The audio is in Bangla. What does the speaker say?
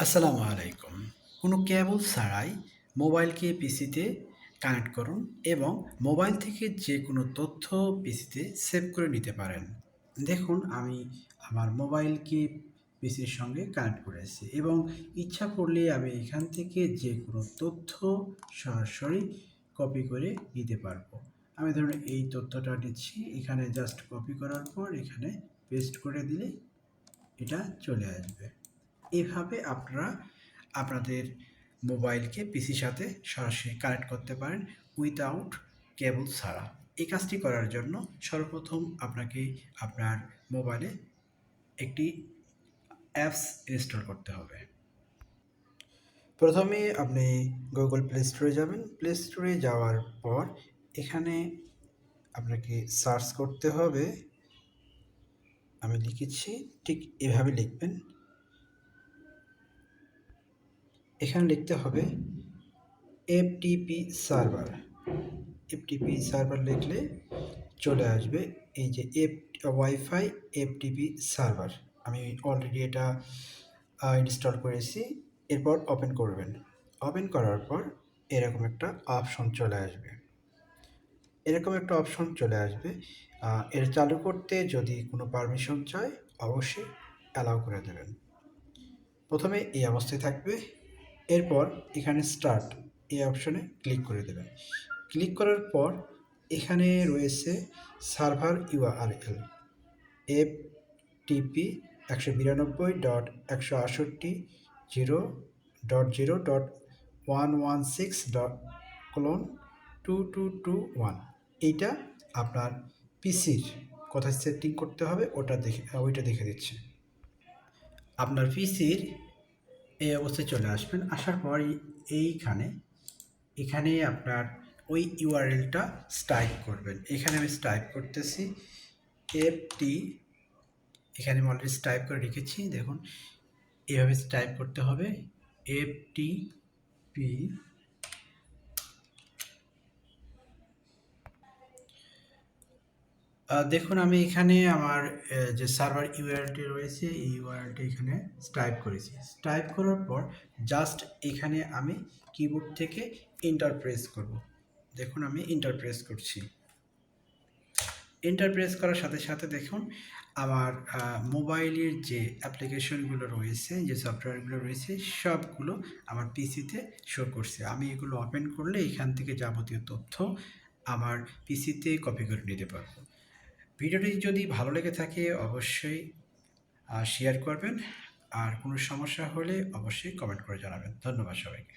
আসসালামু আলাইকুম। কোনো কেবল ছাড়াই মোবাইলকে পিসিতে কানেক্ট করুন এবং মোবাইল থেকে যে কোনো তথ্য পিসিতে সেভ করে নিতে পারেন। দেখুন আমি আমার মোবাইলকে পিসির সঙ্গে কানেক্ট করেছি এবং ইচ্ছা করলে আমি এখান থেকে যে কোনো তথ্য সরাসরি কপি করে নিতে পারবো। আমি ধরুন এই তথ্যটা নিচ্ছি, এখানে জাস্ট কপি করার পর এখানে পেস্ট করে দিলে এটা চলে আসবে। এভাবে আপনারা আপনাদের মোবাইলকে পিসির সাথে সরাসরি কানেক্ট করতে পারেন উইথআউট কেবল ছাড়া। এই কাজটি করার জন্য সর্বপ্রথম আপনাকে আপনার মোবাইলে একটি অ্যাপস ইনস্টল করতে হবে। প্রথমে আপনি গুগল প্লে স্টোরে যাবেন। প্লে স্টোরে যাওয়ার পর এখানে আপনাকে সার্চ করতে হবে। আমি লিখেছি, ঠিক এভাবে লিখবেন। এখানে লিখতে হবে এফটিপি সার্ভার। এফটিপি সার্ভার লিখলে চলে আসবে এই যে ওয়াইফাই এফটিপি সার্ভার। আমি অলরেডি এটা ইনস্টল করেছি। এরপর ওপেন করবেন। ওপেন করার পর এরকম একটা অপশন চলে আসবে। এর চালু করতে যদি কোনো পারমিশন চায় অবশ্যই অ্যালাউ করে দেবেন। প্রথমে এই অবস্থায় থাকবে। এরপর এখানে স্টার্ট এই অপশনে ক্লিক করে দেবেন। ক্লিক করার পর এখানে রয়েছে সার্ভার ইউআরএল এফটিপি 192.168.0.116.:2221। এইটা আপনার পিসির কোথায় সেটিং করতে হবে ওইটা দেখে দিচ্ছে। আপনার পিসির এই অবস্থায় চলে আসবেন। আসার পর এখানে আপনার ওই ইউআরএলটা টাইপ করবেন। এখানে আমি টাইপ করতেছি এফটি, এখানে আমি অলরেডি টাইপ করে রেখেছি। দেখুন এভাবে টাইপ করতে হবে এফটিপি দেখুন আমি এখানে আমার যে সার্ভার ইউআরএলটি রয়েছে এই ইউআরএলটি এখানে টাইপ করেছি। টাইপ করার পর জাস্ট এখানে আমি কিবোর্ড থেকে এন্টার প্রেস করব। দেখুন আমি এন্টার প্রেস করছি। এন্টার প্রেস করার সাথে সাথে দেখুন আমার মোবাইলের যে অ্যাপ্লিকেশনগুলো রয়েছে, যে সফটওয়্যারগুলো রয়েছে সবগুলো আমার পিসিতে শো করছে। আমি এগুলো ওপেন করলে এখান থেকে যাবতীয় তথ্য আমার পিসিতে কপি করে নিতে পারবো। ভিডিওটি যদি ভালো লেগে থাকে অবশ্যই শেয়ার করবেন। আর কোনো সমস্যা হলে অবশ্যই কমেন্ট করে জানাবেন। ধন্যবাদ সবাইকে।